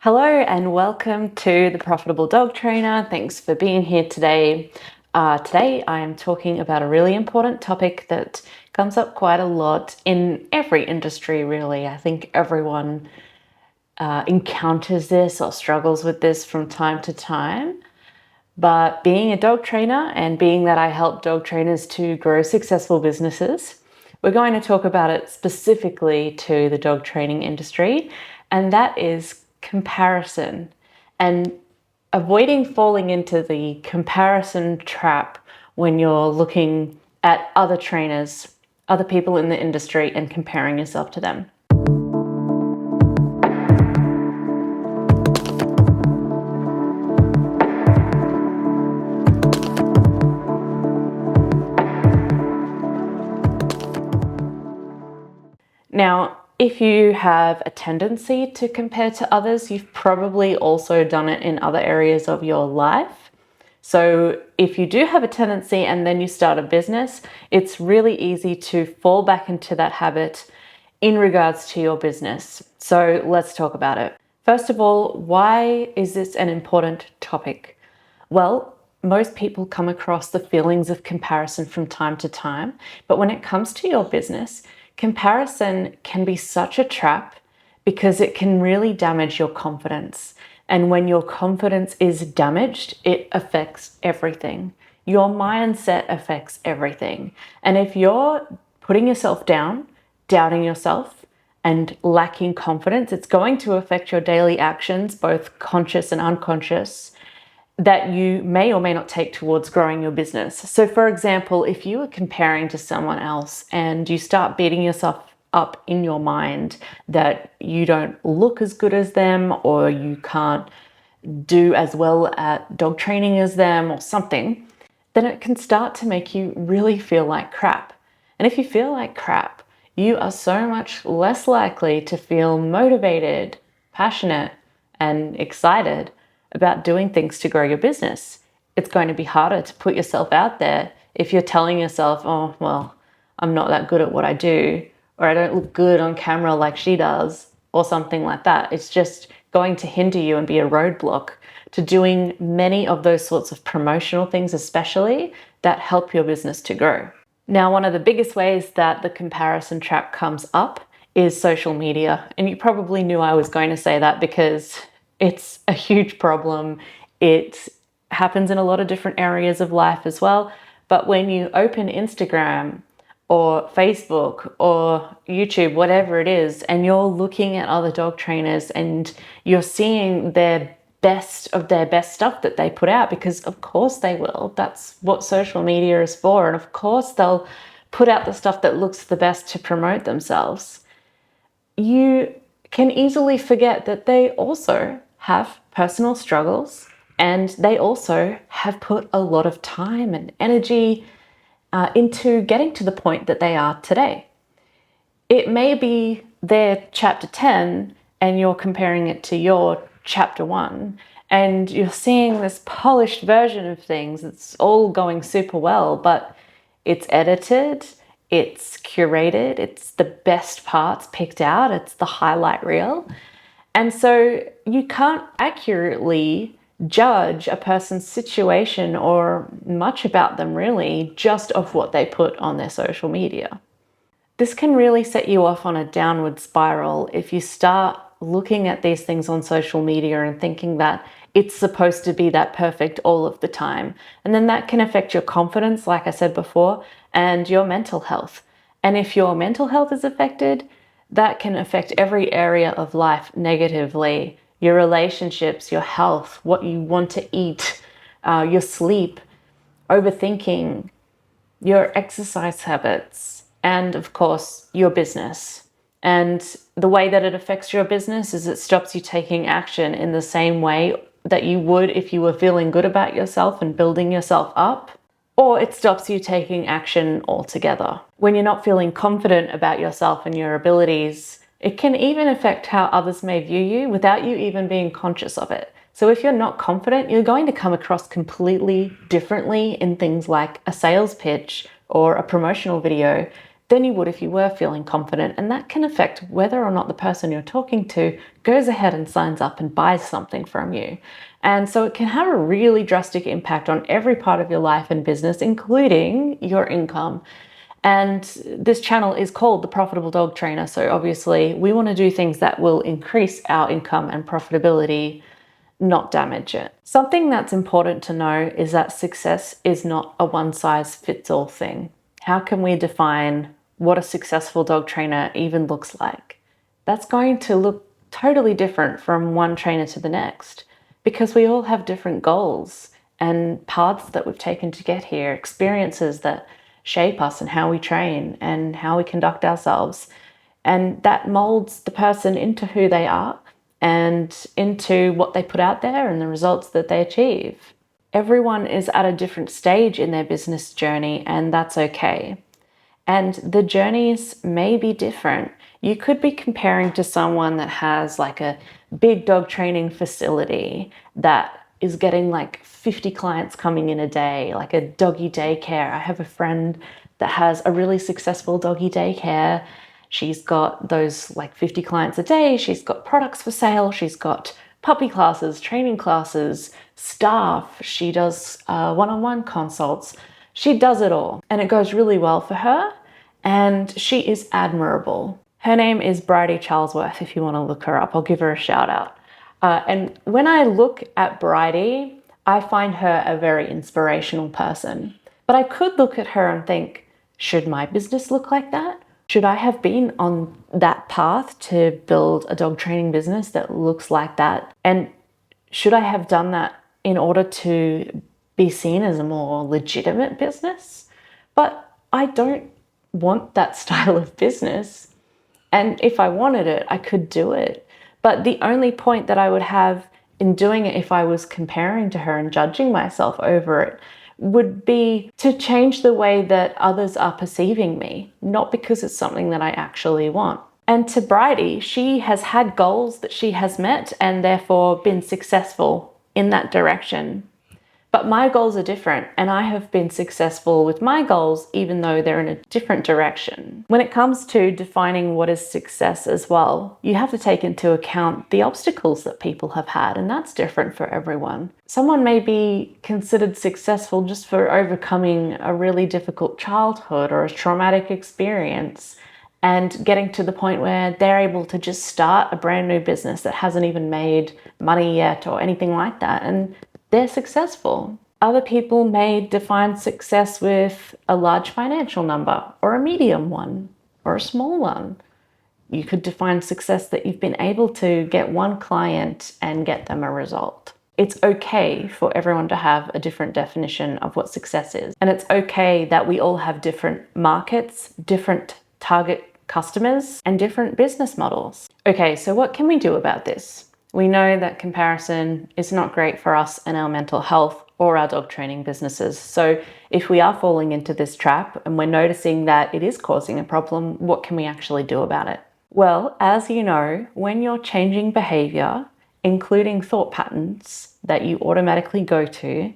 Hello and welcome to the Profitable Dog Trainer. Thanks for being here today. Today I am talking about a really important topic that comes up quite a lot in every industry, really. I think everyone encounters this or struggles with this from time to time. But being a dog trainer and being that I help dog trainers to grow successful businesses, we're going to talk about it specifically to the dog training industry, and that is comparison and avoiding falling into the comparison trap when you're looking at other trainers, other people in the industry, and comparing yourself to them. Now, if you have a tendency to compare to others, you've probably also done it in other areas of your life. So if you do have a tendency and then you start a business, it's really easy to fall back into that habit in regards to your business. So let's talk about it. First of all, why is this an important topic? Well, most people come across the feelings of comparison from time to time, but when it comes to your business, comparison can be such a trap because it can really damage your confidence. And when your confidence is damaged, it affects everything. Your mindset affects everything. And if you're putting yourself down, doubting yourself, and lacking confidence, it's going to affect your daily actions, both conscious and unconscious, that you may or may not take towards growing your business. So for example, if you are comparing to someone else and you start beating yourself up in your mind that you don't look as good as them, or you can't do as well at dog training as them or something, then it can start to make you really feel like crap. And if you feel like crap, you are so much less likely to feel motivated, passionate, and excited about doing things to grow your business. It's going to be harder to put yourself out there if you're telling yourself, oh, well, I'm not that good at what I do, or I don't look good on camera like she does, or something like that. It's just going to hinder you and be a roadblock to doing many of those sorts of promotional things, especially that help your business to grow. Now, one of the biggest ways that the comparison trap comes up is social media. And you probably knew I was going to say that because it's a huge problem. It happens in a lot of different areas of life as well. But when you open Instagram or Facebook or YouTube, whatever it is, and you're looking at other dog trainers and you're seeing their best of their best stuff that they put out, because of course they will. That's what social media is for. And of course they'll put out the stuff that looks the best to promote themselves. You can easily forget that they also have personal struggles, and they also have put a lot of time and energy into getting to the point that they are today. It may be their chapter 10 and you're comparing it to your chapter 1, and you're seeing this polished version of things. It's all going super well, but it's edited, it's curated, it's the best parts picked out, it's the highlight reel. And so you can't accurately judge a person's situation or much about them really just off what they put on their social media. This can really set you off on a downward spiral if you start looking at these things on social media and thinking that it's supposed to be that perfect all of the time. And then that can affect your confidence, like I said before, and your mental health. And if your mental health is affected, that can affect every area of life negatively. Your relationships, your health, what you want to eat, your sleep, overthinking, your exercise habits, and of course, your business. And the way that it affects your business is it stops you taking action in the same way that you would if you were feeling good about yourself and building yourself up, or it stops you taking action altogether. When you're not feeling confident about yourself and your abilities, it can even affect how others may view you without you even being conscious of it. So if you're not confident, you're going to come across completely differently in things like a sales pitch or a promotional video than you would if you were feeling confident. And that can affect whether or not the person you're talking to goes ahead and signs up and buys something from you. And so it can have a really drastic impact on every part of your life and business, including your income. And this channel is called The Profitable Dog Trainer. So obviously we want to do things that will increase our income and profitability, not damage it. Something that's important to know is that success is not a one-size-fits-all thing. How can we define what a successful dog trainer even looks like? That's going to look totally different from one trainer to the next, because we all have different goals and paths that we've taken to get here, experiences that shape us and how we train and how we conduct ourselves. And that molds the person into who they are and into what they put out there and the results that they achieve. Everyone is at a different stage in their business journey, and that's okay. And the journeys may be different. You could be comparing to someone that has like a big dog training facility that is getting like 50 clients coming in a day, like a doggy daycare. I have a friend that has a really successful doggy daycare. She's got those like 50 clients a day. She's got products for sale. She's got puppy classes, training classes, staff. She does one-on-one consults. She does it all, and it goes really well for her, and she is admirable. Her name is Bridie Charlesworth. If you want to look her up, I'll give her a shout out. And when I look at Bridie, I find her a very inspirational person. But I could look at her and think, should my business look like that? Should I have been on that path to build a dog training business that looks like that? And should I have done that in order to be seen as a more legitimate business? But I don't want that style of business. And if I wanted it, I could do it. But the only point that I would have in doing it, if I was comparing to her and judging myself over it, would be to change the way that others are perceiving me, not because it's something that I actually want. And to Bridie, she has had goals that she has met and therefore been successful in that direction. But my goals are different, and I have been successful with my goals even though they're in a different direction. When it comes to defining what is success as well, you have to take into account the obstacles that people have had, and that's different for everyone. Someone may be considered successful just for overcoming a really difficult childhood or a traumatic experience and getting to the point where they're able to just start a brand new business that hasn't even made money yet or anything like that, and they're successful. Other people may define success with a large financial number or a medium one or a small one. You could define success that you've been able to get one client and get them a result. It's okay for everyone to have a different definition of what success is. And it's okay that we all have different markets, different target customers, and different business models. Okay, so what can we do about this? We know that comparison is not great for us and our mental health or our dog training businesses. So if we are falling into this trap and we're noticing that it is causing a problem, what can we actually do about it? Well, as you know, when you're changing behavior, including thought patterns that you automatically go to,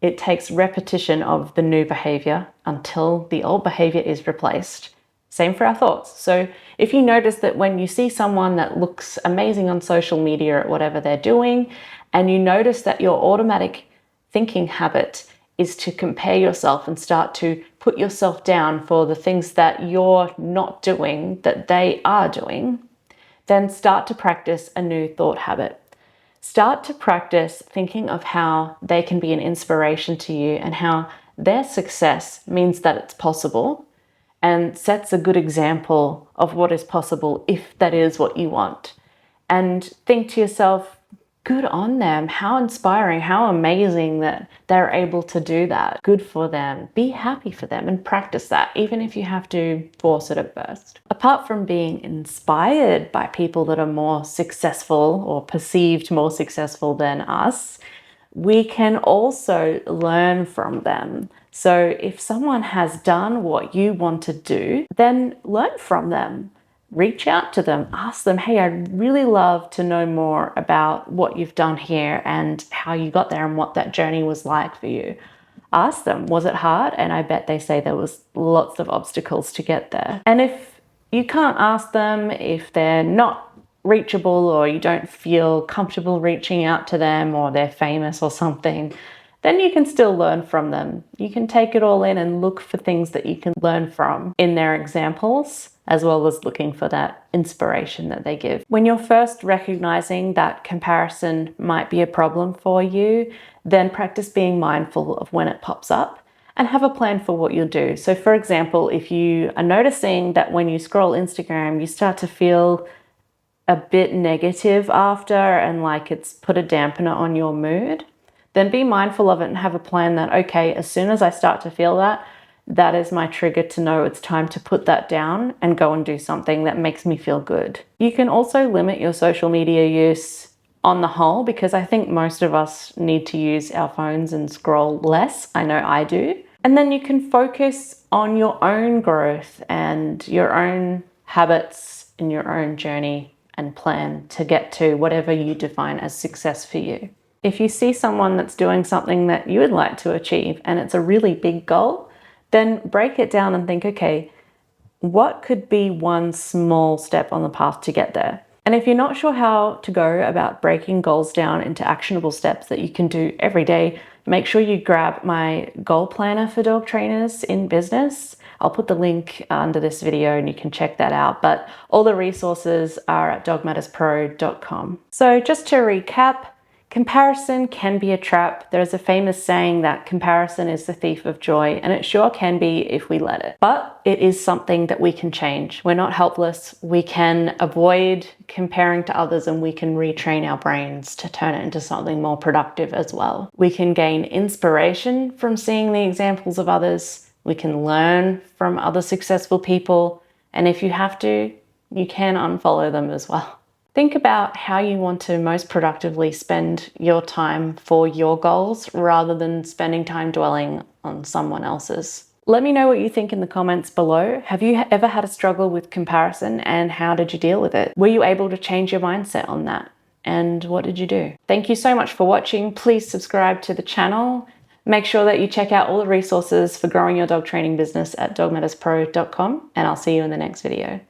it takes repetition of the new behavior until the old behavior is replaced. Same for our thoughts. So if you notice that when you see someone that looks amazing on social media at whatever they're doing, and you notice that your automatic thinking habit is to compare yourself and start to put yourself down for the things that you're not doing, that they are doing, then start to practice a new thought habit. Start to practice thinking of how they can be an inspiration to you and how their success means that it's possible and sets a good example of what is possible if that is what you want. And think to yourself, good on them, how inspiring, how amazing that they're able to do that. Good for them. Be happy for them and practice that, even if you have to force it at first. Apart from being inspired by people that are more successful or perceived more successful than us, we can also learn from them. So if someone has done what you want to do, then learn from them. Reach out to them, ask them, hey, I'd really love to know more about what you've done here and how you got there and what that journey was like for you. Ask them, was it hard? And I bet they say there was lots of obstacles to get there. And if you can't ask them, if they're not reachable or you don't feel comfortable reaching out to them or they're famous or something, then you can still learn from them. You can take it all in and look for things that you can learn from in their examples, as well as looking for that inspiration that they give. When you're first recognizing that comparison might be a problem for you, then practice being mindful of when it pops up and have a plan for what you'll do. So for example, if you are noticing that when you scroll Instagram, you start to feel a bit negative after and like it's put a dampener on your mood, then be mindful of it and have a plan that, okay, as soon as I start to feel that, that is my trigger to know it's time to put that down and go and do something that makes me feel good. You can also limit your social media use on the whole, because I think most of us need to use our phones and scroll less. I know I do. And then you can focus on your own growth and your own habits and your own journey and plan to get to whatever you define as success for you. If you see someone that's doing something that you would like to achieve and it's a really big goal, then break it down and think, okay, what could be one small step on the path to get there? And if you're not sure how to go about breaking goals down into actionable steps that you can do every day, make sure you grab my goal planner for dog trainers in business. I'll put the link under this video and you can check that out. But all the resources are at dogmatterspro.com. So just to recap, comparison can be a trap. There's a famous saying that comparison is the thief of joy, and it sure can be if we let it. But it is something that we can change. We're not helpless. We can avoid comparing to others and we can retrain our brains to turn it into something more productive as well. We can gain inspiration from seeing the examples of others. We can learn from other successful people. And if you have to, you can unfollow them as well. Think about how you want to most productively spend your time for your goals rather than spending time dwelling on someone else's. Let me know what you think in the comments below. Have you ever had a struggle with comparison and how did you deal with it? Were you able to change your mindset on that? And what did you do? Thank you so much for watching. Please subscribe to the channel. Make sure that you check out all the resources for growing your dog training business at dogmatterspro.com, and I'll see you in the next video.